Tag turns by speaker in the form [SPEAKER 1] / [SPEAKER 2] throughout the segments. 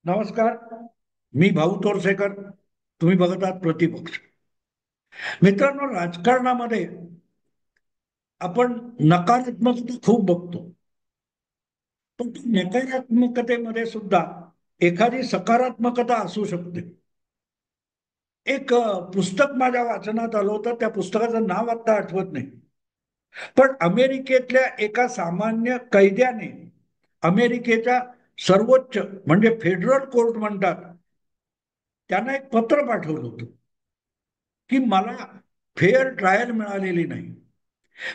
[SPEAKER 1] नमस्कार. मी भाऊ तोरसेकर. तुम्ही बघत आहात प्रतिपक्ष. मित्रांनो, राजकारणामध्ये आपण नकारात्मकता खूप बघतो, पण त्या नकारात्मकतेमध्ये सुद्धा एखादी सकारात्मकता असू शकते. एक पुस्तक माझ्या वाचनात आलं होतं. त्या पुस्तकाचं नाव आता आठवत नाही, पण अमेरिकेतल्या एका सामान्य कैद्याने अमेरिकेच्या सर्वोच्च म्हणजे फेडरल कोर्ट म्हणतात त्यांना एक पत्र पाठवलं होतं की मला फेअर ट्रायल मिळालेली नाही.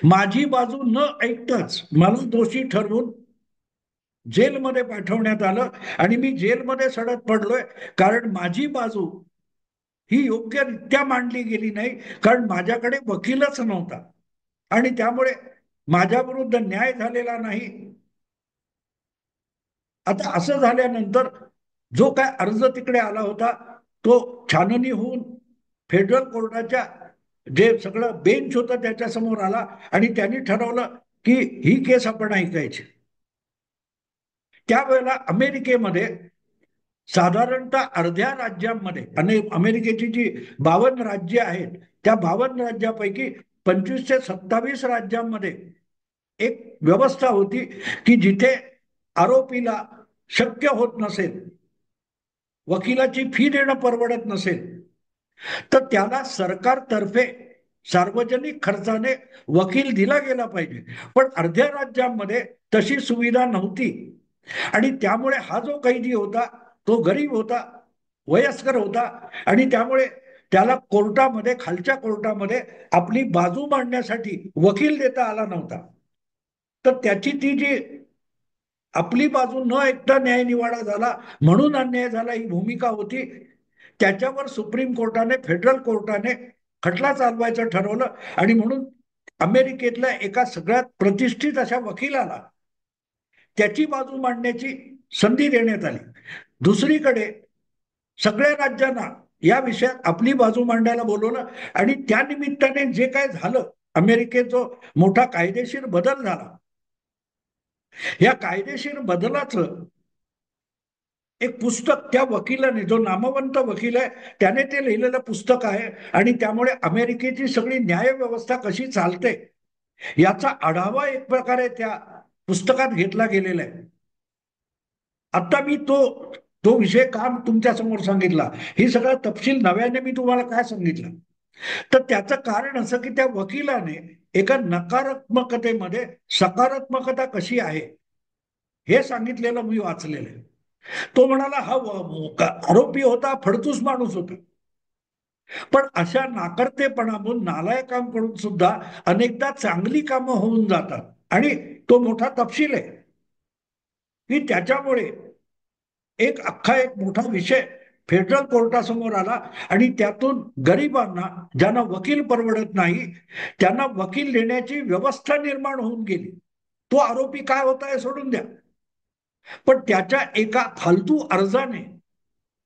[SPEAKER 1] माझी बाजू न ऐकताच मला दोषी ठरवून जेलमध्ये पाठवण्यात आलं आणि मी जेलमध्ये सडत पडलोय, कारण माझी बाजू ही योग्यरित्या मांडली गेली नाही, कारण माझ्याकडे वकीलच नव्हता आणि त्यामुळे माझ्या विरुद्ध न्याय झालेला नाही. आता असं झाल्यानंतर जो काय अर्ज तिकडे आला होता तो छाननी होऊन फेडरल कोर्टाच्या जे सगळं बेंच होतं त्याच्या समोर आला आणि त्यांनी ठरवलं की ही केस आपण ऐकायची. त्यावेळेला अमेरिकेमध्ये साधारणतः अर्ध्या राज्यांमध्ये आणि अमेरिकेची जी 52 राज्य आहेत त्या 52 राज्यापैकी 25 ते 27 राज्यांमध्ये एक व्यवस्था होती की जिथे आरोपीला शक्य होत नसेल, वकिलाची फी देणं परवडत नसेल, तर त्याला सरकारतर्फे सार्वजनिक खर्चाने वकील दिला गेला पाहिजे. पण अर्ध्या राज्यांमध्ये तशी सुविधा नव्हती आणि त्यामुळे हा जो कैदी होता तो गरीब होता, वयस्कर होता आणि त्यामुळे त्याला कोर्टामध्ये, खालच्या कोर्टामध्ये आपली बाजू मांडण्यासाठी वकील देता आला नव्हता. तर त्याची ती जी आपली बाजू न ऐकता न्यायनिवाडा झाला म्हणून अन्याय झाला ही भूमिका होती. त्याच्यावर सुप्रीम कोर्टाने, फेडरल कोर्टाने खटला चालवायचं ठरवलं आणि म्हणून अमेरिकेतल्या एका सगळ्यात प्रतिष्ठित अशा वकिलाला त्याची बाजू मांडण्याची संधी देण्यात आली. दुसरीकडे सगळ्या राज्यांना या विषयात आपली बाजू मांडायला बोलवलं आणि त्या निमित्ताने जे काय झालं, अमेरिकेत जो मोठा कायदेशीर बदल झाला, या कायदेशीर बदलाचं एक पुस्तक त्या वकिलाने, जो नामवंत वकील आहे त्याने ते लिहिलेलं पुस्तक आहे आणि त्यामुळे अमेरिकेची सगळी न्याय व्यवस्था कशी चालते याचा आढावा एक प्रकारे त्या पुस्तकात घेतला गेलेला आहे. आता मी तो तो विषय का तुमच्या समोर सांगितला, ही सगळा तपशील नव्याने मी तुम्हाला काय सांगितलं, तर त्याचं कारण असं की त्या वकिलाने एका नकारात्मकतेमध्ये सकारात्मकता कशी आहे हे सांगितलेलं मी वाचलेलं आहे. तो म्हणाला हा आरोपी होता, फडतूस माणूस होता, पण अशा नाकर्तेपणातून, नालायकांकडून सुद्धा अनेकदा चांगली कामं होऊन जातात आणि तो मोठा तपशील आहे की त्याच्यामुळे एक मोठा विषय फेडरल कोर्टासमोर आला आणि त्यातून गरिबांना, ज्यांना वकील परवडत नाही, त्यांना वकील देण्याची व्यवस्था निर्माण होऊन गेली. तो आरोपी काय होता हे सोडून द्या, पण त्याच्या एका फालतू अर्जाने,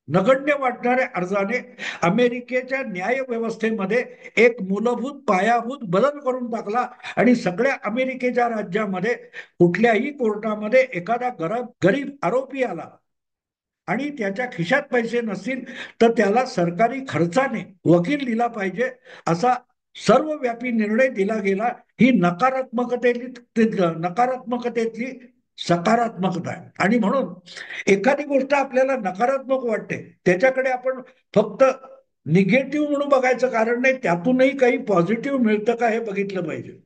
[SPEAKER 1] नगण्य वाटणाऱ्या अर्जाने अमेरिकेच्या न्याय व्यवस्थेमध्ये एक मूलभूत पायाभूत बदल करून टाकला आणि सगळ्या अमेरिकेच्या राज्यामध्ये कुठल्याही कोर्टामध्ये एखादा गरीब आरोपी आला आणि त्याच्या खिशात पैसे नसतील तर त्याला सरकारी खर्चाने वकील दिला पाहिजे, असा सर्वव्यापी निर्णय दिला गेला. ही नकारात्मकतेतली सकारात्मकता आहे. आणि म्हणून एखादी गोष्ट आपल्याला नकारात्मक वाटते त्याच्याकडे आपण फक्त निगेटिव्ह म्हणून बघायचं कारण नाही, त्यातूनही काही पॉझिटिव्ह मिळतं का हे बघितलं पाहिजे.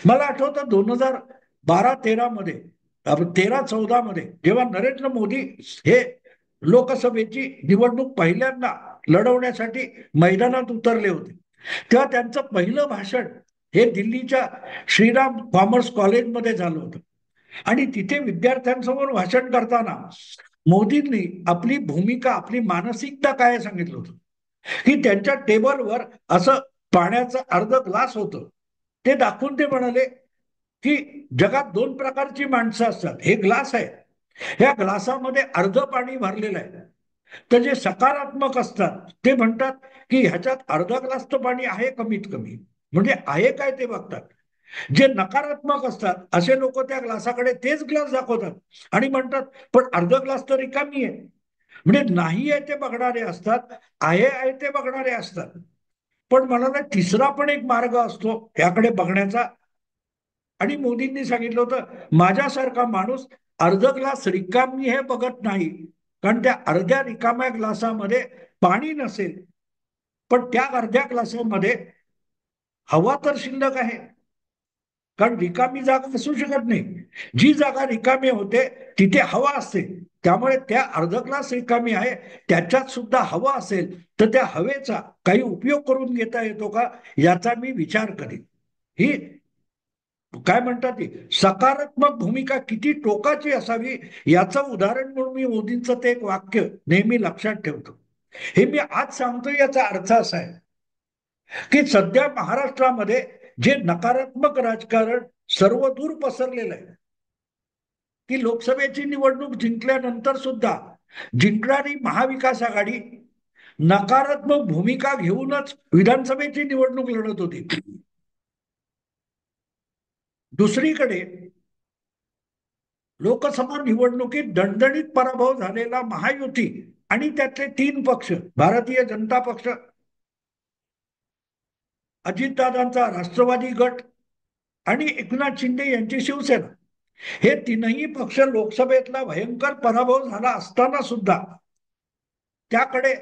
[SPEAKER 1] मला आठवतं 2012-13 मध्ये, 13-14 मध्ये जेव्हा नरेंद्र मोदी हे लोकसभेची निवडणूक पहिल्यांदा लढवण्यासाठी मैदानात उतरले होते, तेव्हा त्यांचं पहिलं भाषण हे दिल्लीच्या श्रीराम कॉमर्स कॉलेजमध्ये झालं होतं आणि तिथे विद्यार्थ्यांसमोर भाषण करताना मोदींनी आपली भूमिका, आपली मानसिकता काय सांगितलं होतं की त्यांच्या टेबलवर असं पाण्याचं अर्ध ग्लास होतं, ते दाखवून ते म्हणाले की जगात दोन प्रकारची माणसं असतात, हे ग्लास आहे, ह्या ग्लासामध्ये अर्ध पाणी भरलेलं आहे. तर जे सकारात्मक असतात ते म्हणतात की ह्याच्यात अर्धा ग्लास तर पाणी आहे कमीत कमी, म्हणजे आहे काय ते बघतात. जे नकारात्मक असतात असे लोक त्या ग्लासाकडे तेच ग्लास दाखवतात आणि म्हणतात पण अर्ध ग्लास तर रिकामी आहे. म्हणजे नाही आहे ते बघणारे असतात, आहे ते बघणारे असतात. पण मला ना तिसरा पण एक मार्ग असतो याकडे बघण्याचा. आणि मोदींनी सांगितलं होतं माझ्यासारखा माणूस अर्ध ग्लास रिकामी हे बघत नाही, कारण त्या अर्ध्या रिकाम्या ग्लासामध्ये पाणी नसेल, पण त्या अर्ध्या ग्लासामध्ये हवा तर शिल्लक आहे. कारण रिकामी जागा असू शकत नाही. जी जागा रिकामी होते तिथे हवा असते. त्यामुळे त्या अर्ध ग्लास रिकामी आहे, त्याच्यात सुद्धा हवा असेल तर त्या हवेचा काही उपयोग करून घेता येतो का, याचा मी विचार करीन. ही काय म्हणतात ती सकारात्मक भूमिका किती टोकाची असावी याचं उदाहरण म्हणून मी मोदींचं ते एक वाक्य नेहमी लक्षात ठेवतो. हे मी आज सांगतो याचा अर्थ असा आहे की सध्या महाराष्ट्रामध्ये जे नकारात्मक राजकारण सर्वदूर पसरलेलं आहे, की लोकसभेची निवडणूक जिंकल्यानंतर सुद्धा जिंकणारी महाविकास आघाडी नकारात्मक भूमिका घेऊनच विधानसभेची निवडणूक लढत होती. दुसरीकडे लोकसभा निवडणुकीत दणदणीत पराभव झालेला महायुती आणि त्यातले तीन पक्ष, भारतीय जनता पक्ष, अजितदादांचा राष्ट्रवादी गट आणि एकनाथ शिंदे यांची शिवसेना, हे तीनही पक्ष लोकसभेतला भयंकर पराभव झाला असताना सुद्धा त्याकडे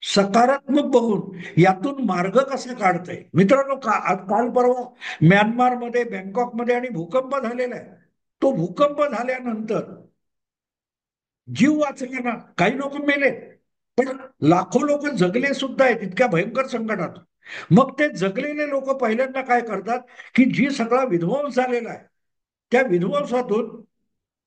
[SPEAKER 1] सकारात्मक बघून यातून मार्ग कसा काढताय. मित्रांनो, काल परवा म्यानमारमध्ये, बँकॉकमध्ये आणि भूकंप झालेला आहे. तो भूकंप झाल्यानंतर जीव वाचले ना, काही लोक मेले, पण लाखो लोक जगले सुद्धा आहेत इतक्या भयंकर संकटात. मग ते जगलेले लोक पहिल्यांदा काय करतात की जी सगळा विध्वंस झालेला आहे त्या विध्वंसातून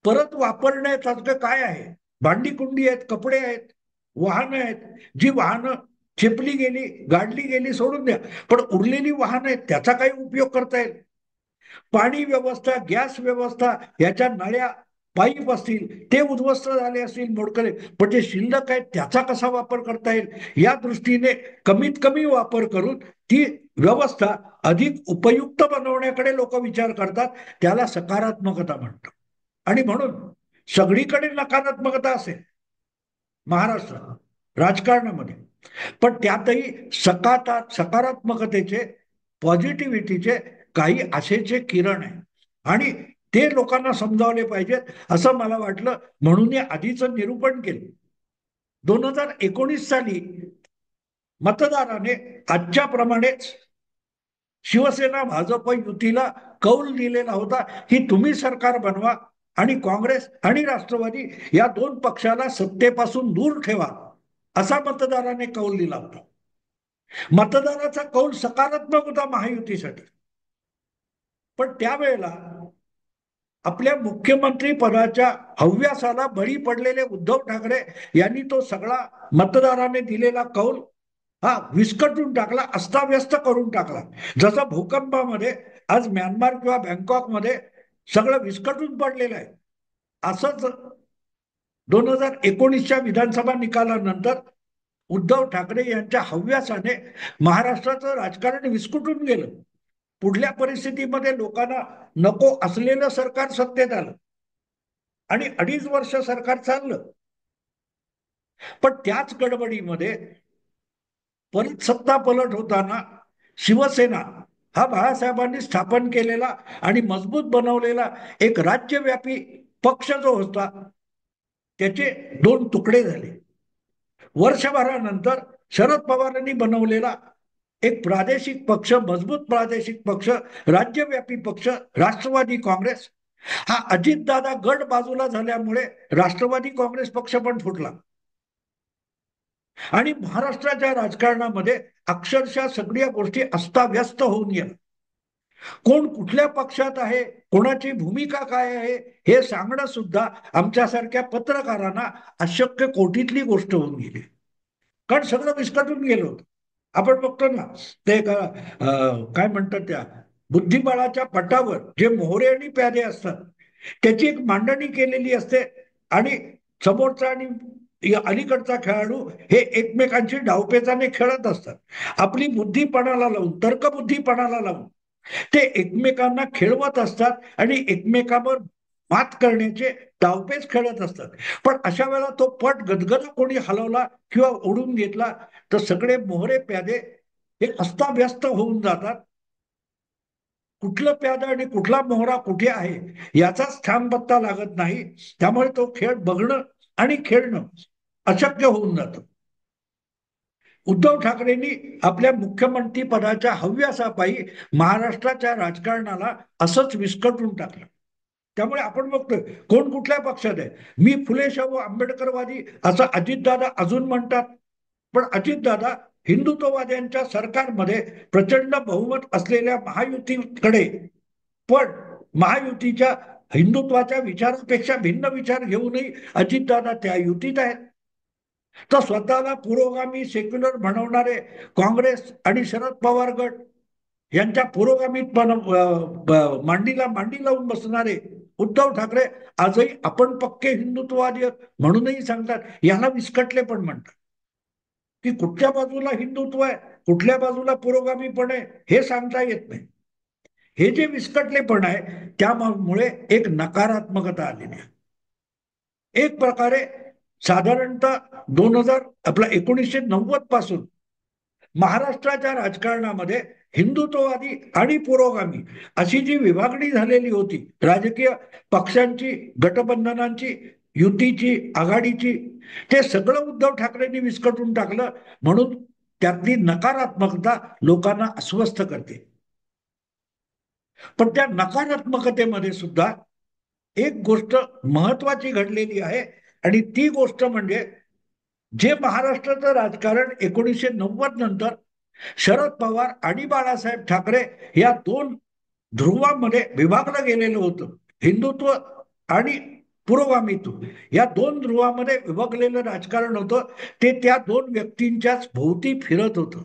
[SPEAKER 1] परत वापरण्यासारखं काय आहे, भांडी कुंडी आहेत, कपडे आहेत, वाहनं आहेत. जी वाहनं चेपली गेली, गाडली गेली सोडून द्या, पण उरलेली वाहनं आहेत त्याचा काही उपयोग करता येईल. पाणी व्यवस्था, गॅस व्यवस्था, याच्या नळ्या, पाईप असतील ते उद्ध्वस्त झाले असतील, मोडकले, पण जे शिल्लक आहेत त्याचा कसा वापर करता येईल या दृष्टीने कमीत कमी वापर करून ती व्यवस्था अधिक उपयुक्त बनवण्याकडे लोक विचार करतात. त्याला सकारात्मकता म्हणतात. आणि म्हणून सगळीकडे नकारात्मकता असेल महाराष्ट्रात राजकारणामध्ये, पण त्यातही सकारात्मकतेचे, पॉझिटिव्हिटीचे काही आशेचे किरण आहे. आणि ते लोकांना समजावले पाहिजेत असं मला वाटलं, म्हणून मी आधीचं निरूपण केलं. 2019 साली मतदाराने आजच्या प्रमाणेच शिवसेना भाजप युतीला कौल दिलेला होता की तुम्ही सरकार बनवा आणि काँग्रेस आणि राष्ट्रवादी या दोन पक्षाला सत्तेपासून दूर ठेवा, असा मतदाराने कौल दिला होता. मतदाराचा कौल सकारात्मक होता महायुतीसाठी. पण त्यावेळेला आपल्या मुख्यमंत्री पदाच्या हव्यासाला बळी पडलेले उद्धव ठाकरे यांनी तो सगळा मतदाराने दिलेला कौल हा विस्कटून टाकला, अस्ताव्यस्त करून टाकला. जसं भूकंपामध्ये आज म्यानमार किंवा बँकॉकमध्ये सगळं विस्कटून पडलेलं आहे, असंच 2019च्या विधानसभा निकालानंतर उद्धव ठाकरे यांच्या हव्यासाने महाराष्ट्राचं राजकारण विस्कटून गेलं. पुढल्या परिस्थितीमध्ये लोकांना नको असलेलं सरकार सत्तेत आलं आणि 2.5 वर्ष सरकार चाललं. पण त्याच गडबडीमध्ये परत सत्ता पलट होताना शिवसेना हा बाळासाहेबांनी स्थापन केलेला आणि मजबूत बनवलेला एक राज्यव्यापी पक्ष जो होता त्याचे दोन तुकडे झाले. वर्षभरानंतर शरद पवारांनी बनवलेला एक प्रादेशिक पक्ष, मजबूत प्रादेशिक पक्ष, राज्यव्यापी पक्ष राष्ट्रवादी काँग्रेस, हा अजितदादा गट बाजूला झाल्यामुळे राष्ट्रवादी काँग्रेस पक्ष पण फुटला आणि महाराष्ट्राच्या राजकारणामध्ये अक्षरशः सगळ्या गोष्टी अस्ताव्यस्त होऊन गेल्या. कोण कुठल्या पक्षात आहे, कोणाची भूमिका काय आहे हे सांगणं सुद्धा आमच्यासारख्या पत्रकारांना अशक्य कोटीतली गोष्ट होऊन गेली, कारण सगळं विस्कटून गेलं होतं. आपण बघतो ना ते काय म्हणतात त्या बुद्धिबळाच्या पटावर जे मोहरे आणि प्यादे असतात त्याची एक मांडणी केलेली असते आणि समोरचा आणि अलीकडचा खेळाडू हे एकमेकांची डावपेचाने खेळत असतात. आपली बुद्धिपणाला लावून, तर्कबुद्धीपणाला लावून ते एकमेकांना खेळवत असतात आणि एकमेकांवर मात करण्याचे डावपेच खेळत असतात. पण अशा वेळेला तो पट गदगदा कोणी हलवला किंवा ओढून घेतला तर सगळे मोहरे प्यादे हे अस्ताव्यस्त होऊन जातात. कुठलं प्यादा आणि कुठला मोहरा कुठे आहे याचाच ठाम पत्ता लागत नाही. त्यामुळे तो खेळ बघणं आणि खेळणं अशक्य होऊन जातं. उद्धव ठाकरेंनी आपल्या मुख्यमंत्री पदाच्या हव्यासापायी महाराष्ट्राच्या राजकारणाला असंच विस्कटून टाकलं. त्यामुळे आपण बघतोय कोण कुठल्या पक्षात आहे. मी फुले शाहू आंबेडकरवादी असं अजितदादा अजून म्हणतात. पण अजितदादा हिंदुत्ववाद्यांच्या सरकारमध्ये प्रचंड बहुमत असलेल्या महायुतीकडे, पण महायुतीच्या हिंदुत्वाच्या विचारापेक्षा भिन्न विचार घेऊनही अजितदादा त्या युतीत आहेत. तर स्वतःला पुरोगामी सेक्युलर म्हणवणारे काँग्रेस आणि शरद पवार गट यांच्या पुरोगामीत मांडीला मांडी लावून बसणारे उद्धव ठाकरे आजही आपण पक्के हिंदुत्ववादी म्हणूनही सांगतात. याला विस्कटले पण म्हणतात की कुठल्या बाजूला हिंदुत्व आहे कुठल्या बाजूला पुरोगामीपण आहे हे सांगता येत नाही. हे जे विस्कटलेपण आहे त्यामुळे एक नकारात्मकता आलेली आहे. एक प्रकारे साधारणतः 1990 पासून महाराष्ट्राच्या राजकारणामध्ये हिंदुत्ववादी आणि पुरोगामी अशी जी विभागणी झालेली होती राजकीय पक्षांची, गटबंधनांची, युतीची, आघाडीची, ते सगळं उद्धव ठाकरेंनी विस्कटून टाकलं. म्हणून त्यातली नकारात्मकता लोकांना अस्वस्थ करते. पण त्या नकारात्मकतेमध्ये सुद्धा एक गोष्ट महत्वाची घडलेली आहे आणि ती गोष्ट म्हणजे जे महाराष्ट्राचं राजकारण 1990 नंतर शरद पवार आणि बाळासाहेब ठाकरे या दोन ध्रुवामध्ये विभागलं गेलेलं होतं. हिंदुत्व आणि पुरोगामित्व या दोन ध्रुवामध्ये विभागलेलं राजकारण होतं. ते त्या दोन व्यक्तींच्याच भोवती फिरत होतं.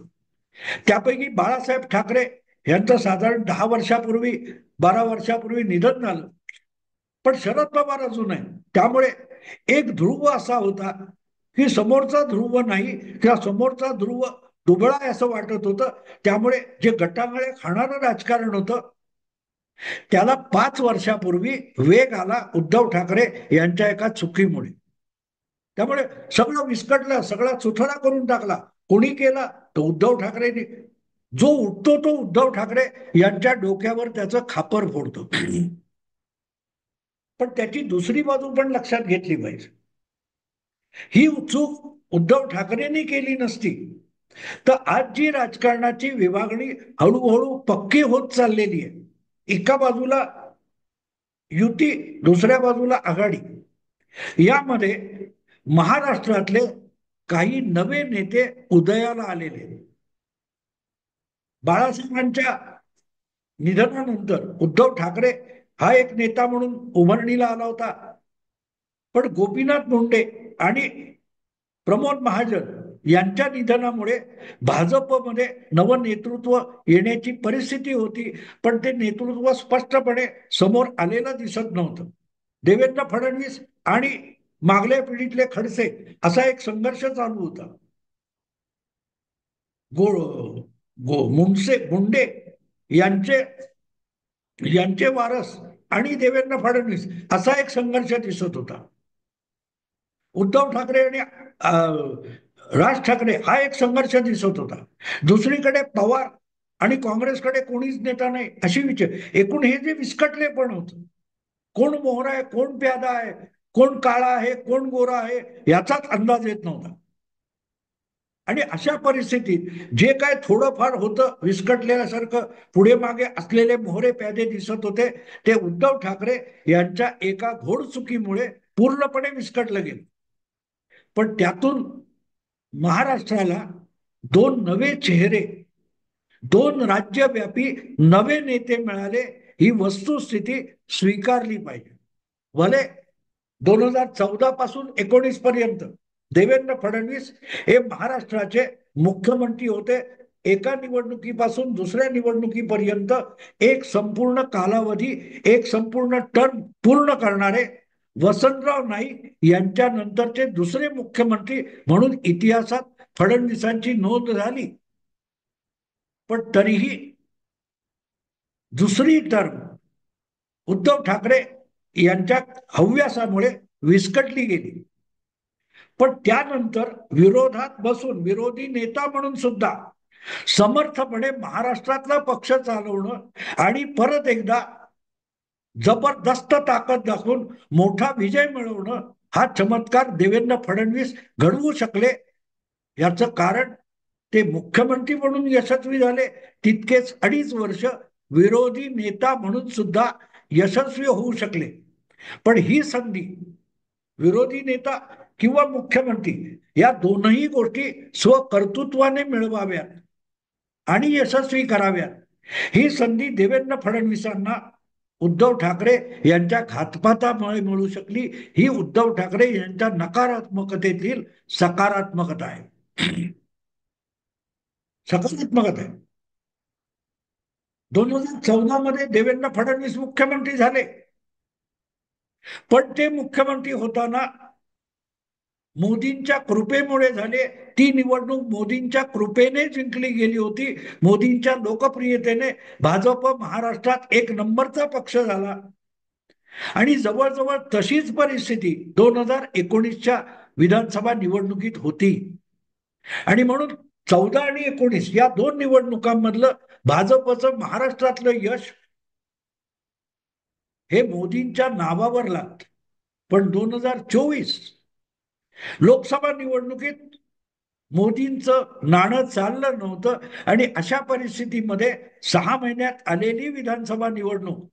[SPEAKER 1] त्यापैकी बाळासाहेब ठाकरे यांचं साधारण 10 वर्षापूर्वी 12 वर्षापूर्वी निधन झालं. पण शरद पवार अजून आहे. त्यामुळे एक ध्रुव असा होता की समोरचा ध्रुव नाही, त्या समोरचा ध्रुव दुबळा आहे असं वाटत होतं. त्यामुळे जे गटांगळे खाणारं राजकारण होतं त्याला 5 वर्षापूर्वी वेग आला उद्धव ठाकरे यांच्या एका चुकीमुळे. त्यामुळे सगळं विस्कटलं, सगळा चुथडा करून टाकला. कोणी केला तर उद्धव ठाकरेंनी. जो उठतो तो उद्धव ठाकरे यांच्या डोक्यावर त्याचं खापर फोडतो. पण त्याची दुसरी बाजू पण लक्षात घेतली पाहिजे. ही चूक उद्धव ठाकरेंनी केली नसती तर आज जी राजकारणाची विभागणी हळूहळू पक्की होत चाललेली आहे, एका बाजूला युती दुसऱ्या बाजूला आघाडी, यामध्ये महाराष्ट्रातले काही नवे नेते उदयाला आलेले. बाळासाहेबांच्या निधनानंतर उद्धव ठाकरे हा एक नेता म्हणून उभारणीला आला होता. पण गोपीनाथ मुंडे आणि प्रमोद महाजन यांच्या निधनामुळे भाजपमध्ये नवनेतृत्व येण्याची परिस्थिती होती. पण ते नेतृत्व स्पष्टपणे समोर आलेलं दिसत नव्हतं. देवेंद्र फडणवीस आणि मागल्या पिढीतले खडसे असा एक संघर्ष चालू होता. गो गो मुंडे यांचे यांचे वारस आणि देवेंद्र फडणवीस असा एक संघर्ष दिसत होता. उद्धव ठाकरे आणि राज ठाकरे हा एक संघर्ष दिसत होता. दुसरीकडे पवार आणि काँग्रेसकडे कोणीच नेता नाही अशी विचार. एकूण हे जे विस्कटले पण होत, कोण मोहरा आहे कोण प्यादा आहे, कोण काळा आहे कोण गोरा आहे याचाच अंदाज येत नव्हता. आणि अशा परिस्थितीत जे काय थोडंफार होतं विस्कटलेल्यासारखं पुढे मागे असलेले मोहरे प्यादे दिसत होते ते उद्धव ठाकरे यांच्या एका घोडचुकीमुळे पूर्णपणे विस्कटलं गेलं. पण त्यातून महाराष्ट्राला दोन नवे चेहरे, दोन राज्यव्यापी नवे नेते मिळाले ही वस्तुस्थिती स्वीकारली पाहिजे. भले 2014 पासून 19 पर्यंत देवेंद्र फडणवीस हे महाराष्ट्राचे मुख्यमंत्री होते. एका निवडणुकीपासून दुसऱ्या निवडणुकीपर्यंत एक संपूर्ण कालावधी, एक संपूर्ण टर्म पूर्ण करणारे वसंतराव नाईक यांच्या नंतरचे दुसरे मुख्यमंत्री म्हणून इतिहासात फडणवीसांची नोंद झाली. पण तरीही दुसरी टर्म उद्धव ठाकरे यांच्या हव्यासामुळे विस्कटली गेली. पण त्यानंतर विरोधात बसून विरोधी नेता म्हणून सुद्धा समर्थपणे महाराष्ट्रातला पक्ष चालवणं आणि परत एकदा जबरदस्त ताकद दाखवून मोठा विजय मिळवणं, हा चमत्कार देवेंद्र फडणवीस घडवू शकले. याचं कारण ते मुख्यमंत्री म्हणून यशस्वी झाले, तितकेच 2.5 वर्ष विरोधी नेता म्हणून सुद्धा यशस्वी होऊ शकले. पण ही संधी विरोधी नेता किंवा मुख्यमंत्री या दोनही गोष्टी स्वकर्तृत्वाने मिळवाव्यात आणि यशस्वी कराव्यात, ही संधी देवेंद्र फडणवीसांना उद्धव ठाकरे यांच्या घातपातामुळे मिळू शकली. ही उद्धव ठाकरे यांच्या नकारात्मकतेतील सकारात्मकता आहे. सकारात्मकता आहे. 2014 मध्ये देवेंद्र फडणवीस मुख्यमंत्री झाले, पण ते मुख्यमंत्री होताना मोदींच्या कृपेमुळे झाले. ती निवडणूक मोदींच्या कृपेने जिंकली गेली होती. मोदींच्या लोकप्रियतेने भाजप महाराष्ट्रात 1 नंबरचा पक्ष झाला. आणि जवळजवळ तशीच परिस्थिती 2019च्या विधानसभा निवडणुकीत होती. आणि म्हणून 14 आणि 19 या 2 निवडणुकांमधलं भाजपचं महाराष्ट्रातलं यश हे मोदींच्या नावावर लागतं. पण 2024 लोकसभा निवडणुकीत मोदींचं नाणं चाललं नव्हतं. आणि अशा परिस्थितीमध्ये 6 महिन्यात आलेली विधानसभा निवडणूक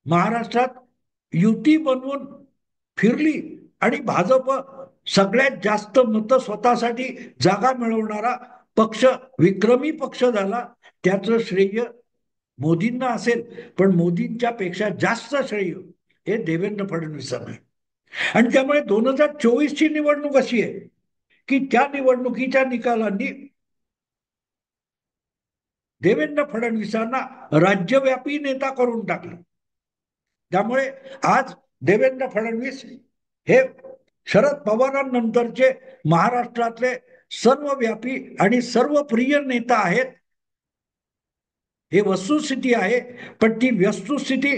[SPEAKER 1] महाराष्ट्रात युती बनवून फिरली आणि भाजप सगळ्यात जास्त मतं स्वतःसाठी जागा मिळवणारा पक्ष, विक्रमी पक्ष झाला. त्याचं श्रेय मोदींना असेल, पण मोदींच्या पेक्षा जास्त श्रेय हे देवेंद्र फडणवीसांना आहे. आणि त्यामुळे 2024 ची निवडणूक अशी आहे की त्या निवडणुकीच्या निकालांनी देवेंद्र फडणवीसांना राज्यव्यापी नेता करून टाकलं. त्यामुळे आज देवेंद्र फडणवीस हे शरद पवारांनंतरचे महाराष्ट्रातले सर्वव्यापी आणि सर्वप्रिय नेता आहेत. हे वस्तुस्थिती आहे. पण ती वस्तुस्थिती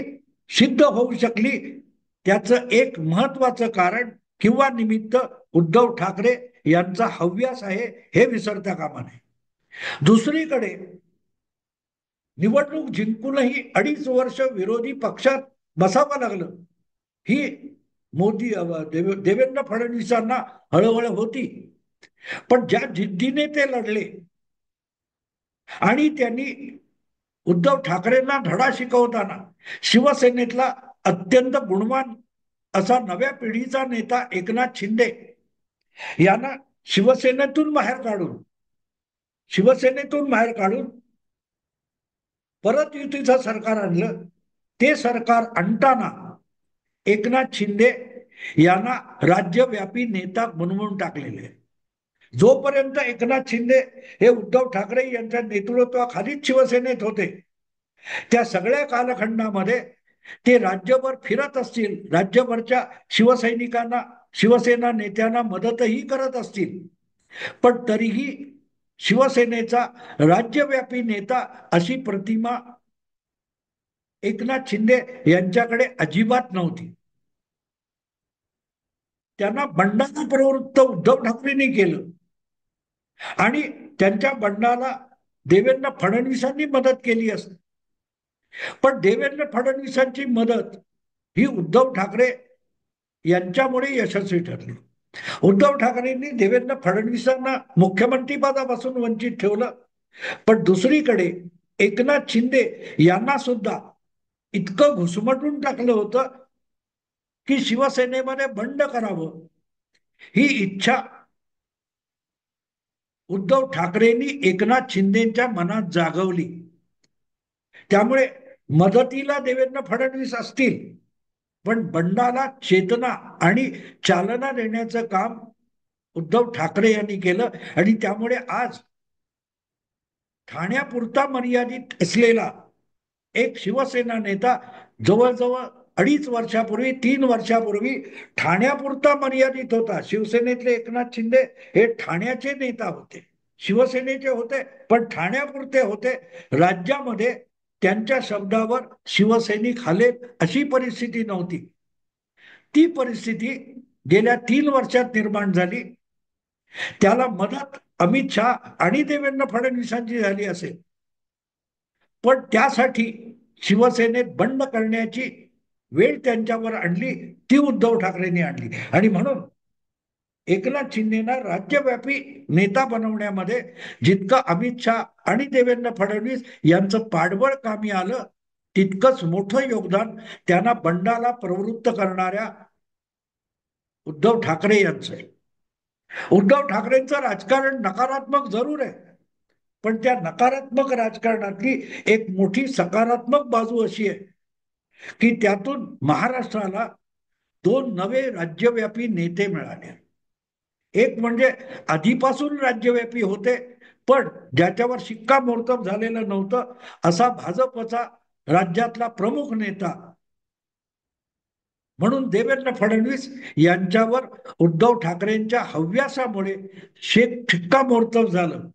[SPEAKER 1] सिद्ध होऊ शकली त्याचं एक महत्वाचं कारण किंवा निमित्त उद्धव ठाकरे यांचा हव्यास आहे, हे विसरता कामा नये. दुसरीकडे निवडणूक जिंकूनही 2.5 वर्ष विरोधी पक्षात बसावं लागलं, ही मोदी देवेंद्र फडणवीसांना हळहळ होती. पण ज्या जिद्दीने ते लढले आणि त्यांनी उद्धव ठाकरेंना धडा शिकवताना शिवसेनेतला अत्यंत गुणवान असा नव्या पिढीचा नेता एकनाथ शिंदे यांना शिवसेनेतून बाहेर काढून परत युतीचं सरकार आणलं. ते सरकार आणताना एकनाथ शिंदे यांना राज्यव्यापी नेता बनवून टाकलेले. जोपर्यंत एकनाथ शिंदे हे उद्धव ठाकरे यांच्या नेतृत्वाखालीच शिवसेनेत होते, त्या सगळ्या कालखंडामध्ये ते राज्यभर फिरत असतील, राज्यभरच्या शिवसैनिकांना, शिवसेना नेत्यांना मदतही करत असतील, पण तरीही शिवसेनेचा राज्यव्यापी नेता अशी प्रतिमा एकनाथ शिंदे यांच्याकडे अजिबात नव्हती. त्यांना बंडाला प्रवृत्त उद्धव ठाकरेंनी केलं आणि त्यांच्या बंडाला देवेंद्र फडणवीसांनी मदत केली असते. पण देवेंद्र फडणवीसांची मदत ही उद्धव ठाकरे यांच्यामुळे यशस्वी ठरली. उद्धव ठाकरेंनी देवेंद्र फडणवीसांना मुख्यमंत्री पदापासून वंचित ठेवलं. पण दुसरीकडे एकनाथ शिंदे यांना सुद्धा इतकं घुसमटून टाकलं होतं की शिवसेनेमध्ये बंड करावं, ही इच्छा उद्धव ठाकरेंनी एकनाथ शिंदेच्या मनात जागवली. त्यामुळे मदतीला देवेंद्र फडणवीस असतील, पण बंडाला चेतना आणि चालना देण्याचं काम उद्धव ठाकरे यांनी केलं. आणि त्यामुळे आज ठाण्यापुरता मर्यादित असलेला एक शिवसेना नेता जवळजवळ 2.5 वर्षापूर्वी 3 वर्षापूर्वी ठाण्यापुरता मर्यादित होता. शिवसेनेतले एकनाथ शिंदे हे ठाण्याचे नेता होते, शिवसेनेचे होते, पण ठाण्यापुरते होते. राज्यामध्ये त्यांच्या शब्दावर शिवसैनिक हलेत अशी परिस्थिती नव्हती. ती परिस्थिती गेल्या 3 वर्षात निर्माण झाली. त्याला मदत अमित शहा आणि देवेंद्र फडणवीसांची झाली असेल, पण त्यासाठी शिवसेनेत बंड करण्याची वेळ त्यांच्यावर आणली ती उद्धव ठाकरेंनी आणली. आणि म्हणून एकनाथ शिंदेना राज्यव्यापी नेता बनवण्यामध्ये जितकं अमित शहा आणि देवेंद्र फडणवीस यांचं पाठबळ कामी आलं, तितकंच मोठं योगदान त्यांना बंडाला प्रवृत्त करणाऱ्या उद्धव ठाकरे यांचं आहे. उद्धव ठाकरेंचं राजकारण नकारात्मक जरूर आहे, पण त्या नकारात्मक राजकारणातली एक मोठी सकारात्मक बाजू अशी आहे की त्यातून महाराष्ट्राला 2 नवे राज्यव्यापी नेते मिळाले. एक म्हणजे आधीपासून राज्यव्यापी होते, पण ज्याच्यावर शिक्कामोर्तब झालेलं नव्हतं असा भाजपचा राज्यातला प्रमुख नेता म्हणून देवेंद्र फडणवीस यांच्यावर उद्धव ठाकरेंच्या हव्यासामुळे शिक्कामोर्तब झालं.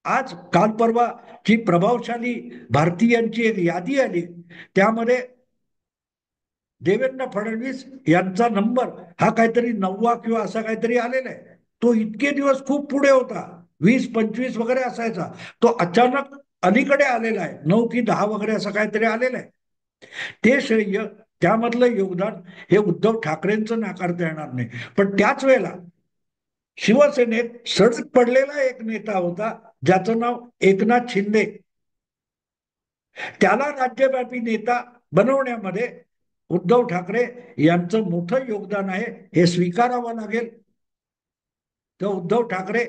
[SPEAKER 1] आज काल परवा जी प्रभावशाली भारतीयांची एक यादी आली, त्यामध्ये देवेंद्र फडणवीस यांचा नंबर हा काहीतरी 9वा किंवा असा काहीतरी आलेला आहे. तो इतके दिवस खूप पुढे होता, 20-25 वगैरे असायचा, तो अचानक अलीकडे आलेला आहे, 9 की 10 वगैरे असं काहीतरी आलेलं आहे. ते श्रेय, त्यामधलं योगदान हे उद्धव ठाकरेंचं नाकारता येणार नाही. पण त्याच वेळेला शिवसेनेत सडक पडलेला एक नेता होता ज्याचं नाव एकनाथ शिंदे, त्याला राज्यव्यापी नेता बनवण्यामध्ये उद्धव ठाकरे यांचं मोठं योगदान आहे, हे स्वीकारावं लागेल. तर उद्धव ठाकरे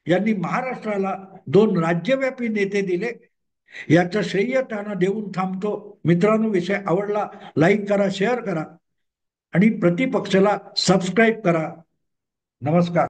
[SPEAKER 1] यांनी महाराष्ट्राला 2 राज्यव्यापी नेते दिले, याचं श्रेय त्यांना देऊन थांबतो. मित्रांनो, विषय आवडला लाईक करा, शेअर करा आणि प्रतिपक्षाला सबस्क्राईब करा. नमस्कार.